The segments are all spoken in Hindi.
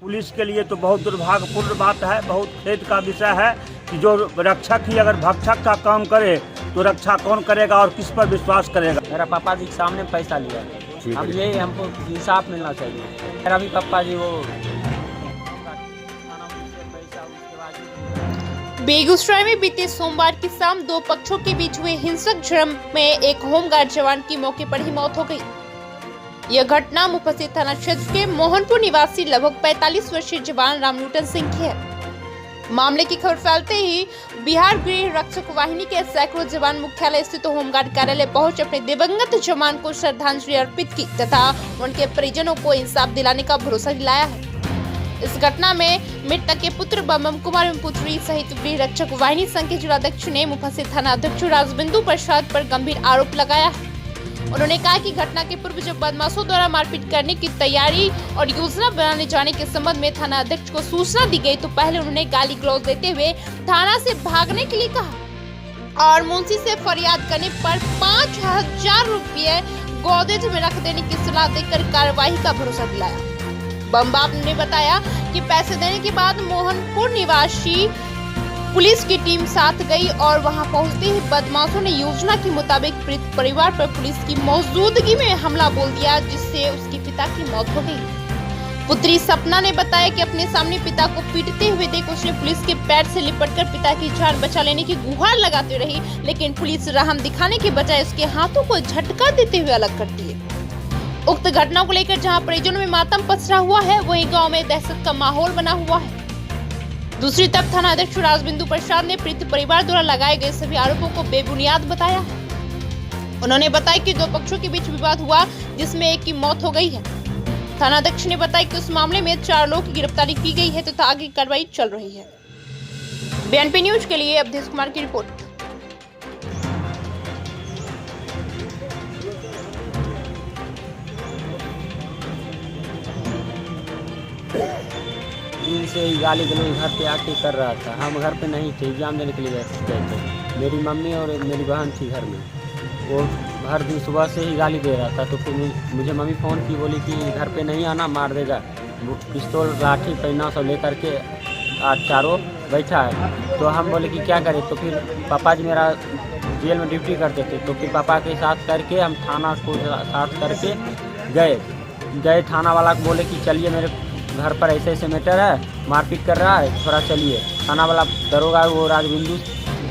पुलिस के लिए तो बहुत दुर्भाग्यपूर्ण बात है, बहुत खेद का विषय है कि जो रक्षक ही अगर भक्षक का काम करे तो रक्षा कौन करेगा और किस पर विश्वास करेगा। मेरा पापा जी के सामने पैसा लिया है, अब यही हमको इंसाफ मिलना चाहिए। मेरा भी पापा जी वो बेगूसराय में बीते सोमवार की शाम दो पक्षों के बीच हुए हिंसक झड़प में एक होमगार्ड जवान की मौके पर ही मौत हो गई। यह घटना मुफस्सिल थाना क्षेत्र के मोहनपुर निवासी लगभग 45 वर्षीय जवान रामलूटन सिंह की है। मामले की खबर फैलते ही बिहार गृह रक्षक वाहिनी के सैकड़ों जवान मुख्यालय स्थित होमगार्ड कार्यालय पहुंच अपने दिवंगत जवान को श्रद्धांजलि अर्पित की तथा उनके परिजनों को इंसाफ दिलाने का भरोसा दिलाया है। इस घटना में मृतक के पुत्र बम कुमार एवं पुत्री सहित गृह रक्षक वाहिनी संघ के जिलाध्यक्ष ने मुफस्सिल थाना अध्यक्ष राजबिंदु प्रसाद पर गंभीर आरोप लगाया है। उन्होंने कहा कि घटना के पूर्व जब बदमाशों द्वारा मारपीट करने की तैयारी और योजना बनाने जाने के संबंध में थाना अध्यक्ष को सूचना दी गई तो पहले उन्होंने गाली गलौज देते हुए थाना से भागने के लिए कहा और मुंशी से फरियाद करने पर 5000 रुपये गोदेज में रख देने की सलाह देकर कार्रवाई का भरोसा दिलाया। बम बाप ने बताया कि पैसे देने के बाद मोहनपुर निवासी पुलिस की टीम साथ गई और वहां पहुंचते ही बदमाशों ने योजना के मुताबिक पीड़ित परिवार पर पुलिस की मौजूदगी में हमला बोल दिया, जिससे उसके पिता की मौत हो गई। पुत्री सपना ने बताया कि अपने सामने पिता को पीटते हुए देख उसने पुलिस के पैर से लिपटकर पिता की जान बचा लेने की गुहार लगाते रही, लेकिन पुलिस रहम दिखाने के बजाय उसके हाथों को झटका देते हुए अलग कर दिए। उक्त घटना को लेकर जहां परिजनों में मातम पसरा हुआ है, वहीं गांव में दहशत का माहौल बना हुआ है। दूसरी तरफ थाना अध्यक्ष राजबिंदु प्रसाद ने पीड़ित परिवार द्वारा लगाए गए सभी आरोपों को बेबुनियाद बताया है। उन्होंने बताया कि दो पक्षों के बीच विवाद हुआ जिसमें एक की मौत हो गई है। थाना अध्यक्ष ने बताया कि उस मामले में 4 लोगों की गिरफ्तारी की गई है तथा आगे कार्रवाई चल रही है। बीएनपी न्यूज के लिए अवधेश कुमार की रिपोर्ट। दिन से ही गाली गलौज घर पे आके कर रहा था। हम घर पे नहीं थे, एग्जाम देने के लिए गए थे। मेरी मम्मी और मेरी बहन थी घर में, वो हर दिन सुबह से ही गाली दे रहा था। तो फिर मुझे मम्मी फ़ोन की, बोली कि घर पे नहीं आना, मार देगा। पिस्तौल लाठी पैना सब लेकर के आज चारों बैठा है। तो हम बोले कि क्या करें। तो फिर पापा जी मेरा जेल में ड्यूटी करते थे, तो फिर पापा के साथ करके हम थाना को साथ करके गए। थाना वाला को बोले कि चलिए मेरे घर पर ऐसे ऐसे मैटर है, मारपीट कर रहा है, थोड़ा चलिए। थाना वाला दरोगा वो राजबिंदु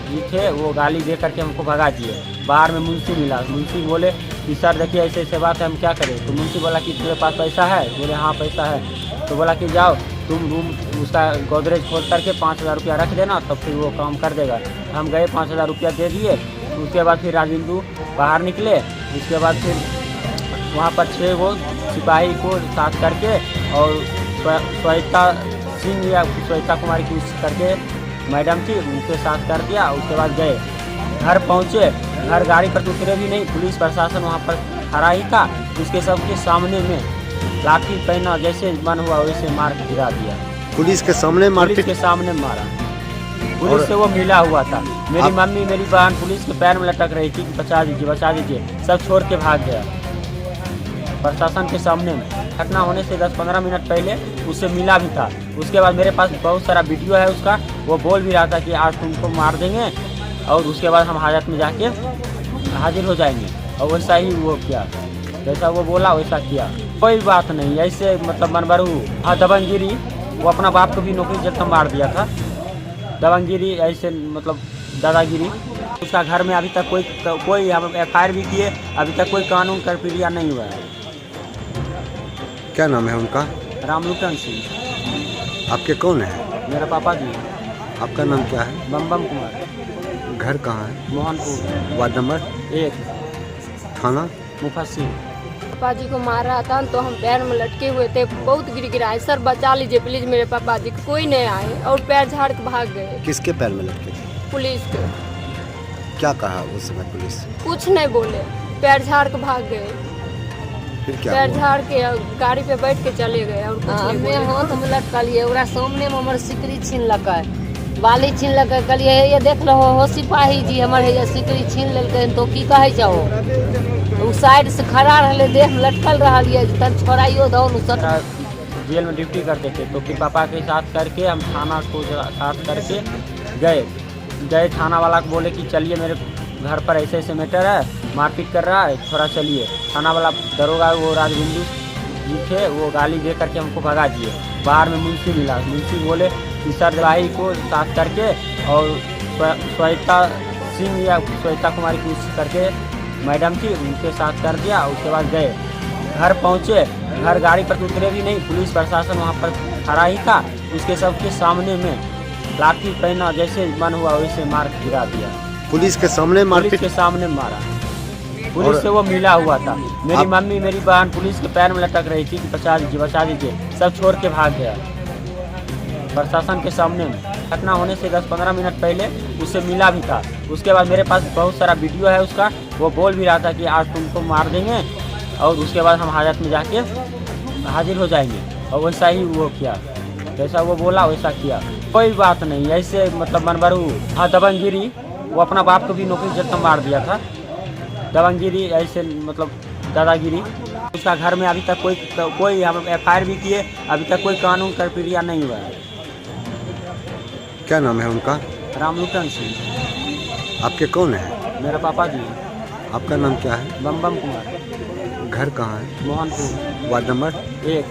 जी थे, वो गाली दे करके हमको भगा दिए। बाहर में मुंशी मिला, मुंशी बोले कि सर देखिए ऐसे ऐसे बात है, हम क्या करें। तो मुंशी बोला कि तेरे पास पैसा है? बोले हाँ पैसा है। तो बोला कि जाओ तुम रूम उसका गोदरेज खोल करके 5000 रुपया रख देना, तब फिर वो काम कर देगा। हम गए, 5000 रुपया दे दिए। उसके बाद फिर राजबिंदु बाहर निकले। उसके बाद फिर वहाँ पर 6 वो सिपाही को साथ करके और श्वेता सिंह या श्वेता कुमारी की करके मैडम थी, उनके साथ कर दिया। उसके बाद गए, घर पहुँचे। घर गाड़ी पर उतरे भी नहीं, पुलिस प्रशासन वहाँ पर खड़ा ही था। उसके सबके सामने में लाठी पहना, जैसे मन हुआ वैसे मार के गिरा दिया। पुलिस के सामने मारपीट? पुलिस के सामने मारा। पुलिस से वो मिला हुआ था। मेरी मम्मी मेरी बहन पुलिस के पैर में लटक रही थी, बचा दीजिए बचा दीजिए। सब छोड़ के भाग गया प्रशासन के सामने में। घटना होने से 10-15 मिनट पहले उससे मिला भी था। उसके बाद मेरे पास बहुत सारा वीडियो है उसका। वो बोल भी रहा था कि आज तुमको मार देंगे और उसके बाद हम हाजत में जाके हाजिर हो जाएंगे। और वैसा ही वो किया, जैसा वो बोला वैसा किया। कोई बात नहीं ऐसे मतलब मनबरू। हाँ दबंगगिरी, वो अपना बाप को भी नौकरी जब मार दिया था। दबंगगिरी ऐसे मतलब दादागिरी। उसका घर में अभी तक कोई हम FIR भी किए, अभी तक कोई कानून का प्रक्रिया नहीं हुआ है। क्या नाम है उनका? रामलूटन सिंह। आपके कौन है? मेरा पापा जी। आपका नाम क्या है? बम कुमार। घर कहाँ है? मोहनपुर, वार्ड नंबर 1, थाना मुफस्सिल। पापा जी को मार रहा था तो हम पैर में लटके हुए थे, बहुत गिराए। सर बचा लीजिए प्लीज मेरे पापा जी को। कोई नहीं आए और पैर झाड़ के भाग गए। किसके पैर में लटके थे? पुलिस के। क्या कहा उस समय पुलिस? कुछ नहीं बोले, पैर झाड़ के भाग गए। फिर क्या पैर हुआ? झाड़ के गाड़ी पे बैठ के चले गए और कुछ नहीं बोले। हाथ में लटकलिए, ओकरा सामने में हमर सिकरी छीन लकै, बाली छीन लकै। कहलिए ये देख लो हो सिपाही जी, हमर ये सिकरी छीन लेलकै। तो की कहै छौ? उ साइड से खड़ा रहले, देह में लटकल रहलिए। तब छोड़ाइयो दौन जेल में ड्यूटी करते थे। तो फिर पापा के साथ करके हम थाना को साथ करके गए थाना वाला को बोले कि चलिए मेरे घर पर ऐसे ऐसे मैटर है, मारपीट कर रहा है, थोड़ा चलिए। थाना वाला दरोगा वो राजबिंदु जी थे, वो गाली दे करके हमको भगा दिए। बाहर में मुंशी मिला, मुंशी बोले कि सर भाई को साथ करके और श्वेता सिंह या श्वेता कुमारी कुछ करके मैडम थी, उनके साथ कर दिया। उसके बाद गए, घर पहुँचे, घर गाड़ी पर उतरे भी नहीं, पुलिस प्रशासन वहाँ पर खड़ा ही था। उसके सबके सामने में लाठी पहना, जैसे मन हुआ वैसे मार गिरा दिया। पुलिस के सामने पुलिस मारपीट? के सामने मारा। पुलिस से वो मिला हुआ था। मेरी मम्मी मेरी बहन पुलिस के पैर में लटक रही थी कि बचा दीजिए, सब छोड़ के भाग गया प्रशासन के सामने में। घटना होने से 10-15 मिनट पहले उससे मिला भी था। उसके बाद मेरे पास बहुत सारा वीडियो है उसका, वो बोल भी रहा था कि आज तुमको मार देंगे और उसके बाद हम हाजत में जाके हाजिर हो जाएंगे। और वैसा ही वो किया, जैसा वो बोला वैसा किया। कोई बात नहीं, ऐसे मतलब मनबरू। हाँ, दबंगगिरी, वो अपना बाप को भी नौकरी जब मार दिया था। दबंगगिरी ऐसे मतलब दादागिरी। उसका घर में अभी तक कोई हम FIR भी किए, अभी तक कोई कानून प्रक्रिया नहीं हुआ है। क्या नाम है उनका? रामलुटन सिंह। आपके कौन है? मेरा पापा जी। आपका नाम क्या है? बम कुमार। घर कहाँ है? मोहनपुर। Ward number 1।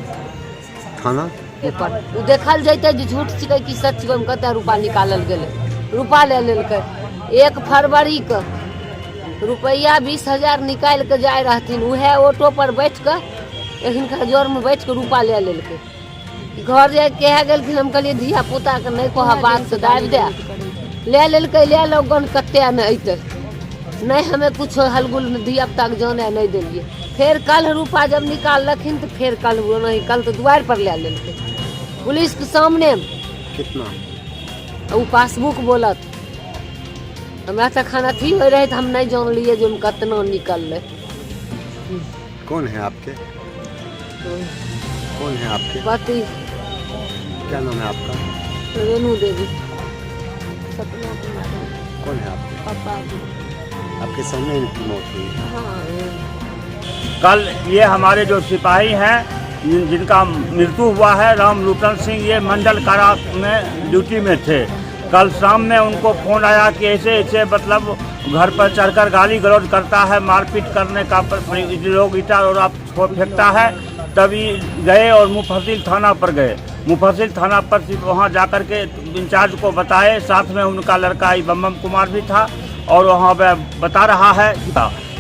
थाना? उ देखल जैते जे झूठ छिकै कि सच छिकै, कते रुपा निकालल गेलै, रुपा ले लेलकै। 1 फरवरी के रुपया 20,000 निकाल के जाए रहथिन, उहे ऑटो पर बैठ के हिनका जोर में बैठ के रुपा ले लेलकै। घर जाके कहे गेलखिन, हम कहलिए धिया पुता के नहीं कह बात से दाबि दे, ले लेलकै। ले लोगन कते नहीं अइतै, नहीं हमें कुछ हलगुल धिया पुता के जाने नहीं देलिए। फिर कल रुपा जब निकाललखिन तो फिर कल वो नहीं, कल तो द्वार पर ले लेलकै पुलिस के सामने। कितना? वो पासबुक बोलत, हमरा तो खाना थी हो रहे, हम नहीं जान लिए जो कितना निकल। कौन है आपके? कौन है आपके? पति। क्या नाम है आपका? रेणु देवी। कौन है आपके? पापा। आपके सामने इनकी मौत हुई? हाँ। कल ये हमारे जो सिपाही हैं जिनका मृत्यु हुआ है, रामलुटन सिंह, ये मंडल कारा में ड्यूटी में थे। कल शाम में उनको फ़ोन आया कि ऐसे ऐसे मतलब घर पर चढ़कर गाली गलौज करता है, मारपीट करने का लोग ईटा और आप फेंकता है। तभी गए और मुफस्सिल थाना पर गए। मुफस्सिल थाना पर वहाँ जाकर के इंचार्ज को बताए, साथ में उनका लड़का बम कुमार भी था और वहाँ पे बता रहा है।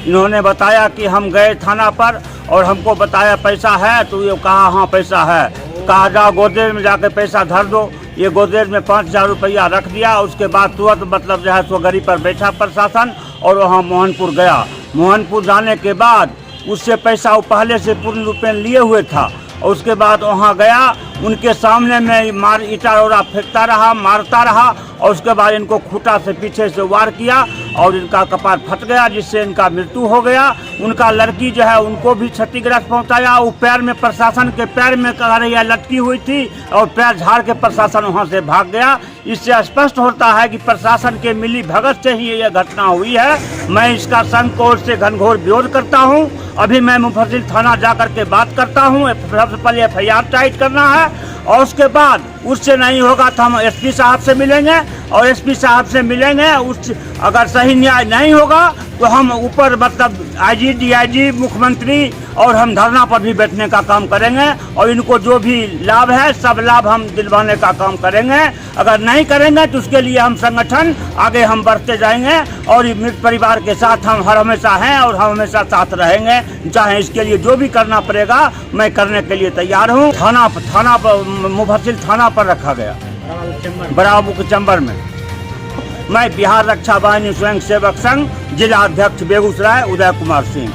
इन्होंने बताया कि हम गए थाना पर और हमको बताया पैसा है, तो ये कहा हाँ पैसा है। कहा जाओ गोदरेज में जाके पैसा धर दो। ये गोदरेज में 5,000 रुपया रख दिया। उसके बाद तुरंत मतलब जो है सो गाड़ी पर बैठा प्रशासन और वहाँ मोहनपुर गया। मोहनपुर जाने के बाद उससे पैसा वो पहले से पूर्ण रूपेण लिए हुए था। और उसके बाद वहाँ गया, उनके सामने में मार ईटा रोड़ा फेंकता रहा, मारता रहा। और उसके बाद इनको खूंटा से पीछे से वार किया और इनका कपार फट गया, जिससे इनका मृत्यु हो गया। उनका लड़की जो है उनको भी क्षतिग्रस्त पहुंचाया। वो पैर में, प्रशासन के पैर में कहारियाँ लटकी हुई थी और पैर झाड़ के प्रशासन वहां से भाग गया। इससे स्पष्ट होता है कि प्रशासन के मिली भगत से ही यह घटना हुई है। मैं इसका संकोच से घनघोर विरोध करता हूँ। अभी मैं मुफस्सिल थाना जाकर के बात करता हूँ। सबसे पहले FIR टाइट करना है और उसके बाद उससे नहीं होगा तो हम SP साहब से मिलेंगे और SP साहब से मिलेंगे। उस अगर सही न्याय नहीं होगा तो हम ऊपर मतलब IG DIG मुख्यमंत्री और हम धरना पर भी बैठने का काम करेंगे और इनको जो भी लाभ है सब लाभ हम दिलवाने का काम करेंगे। अगर नहीं करेंगे तो उसके लिए हम संगठन आगे हम बढ़ते जाएंगे और मृत परिवार के साथ हम हर हमेशा हैं और हम हमेशा साथ रहेंगे। चाहे इसके लिए जो भी करना पड़ेगा मैं करने के लिए तैयार हूँ। थाना पर मुफस्सिल थाना पर रखा गया, बराबर चंबर में। मैं बिहार रक्षा वाहिनी स्वयं सेवक संघ जिला अध्यक्ष बेगूसराय उदय कुमार सिंह।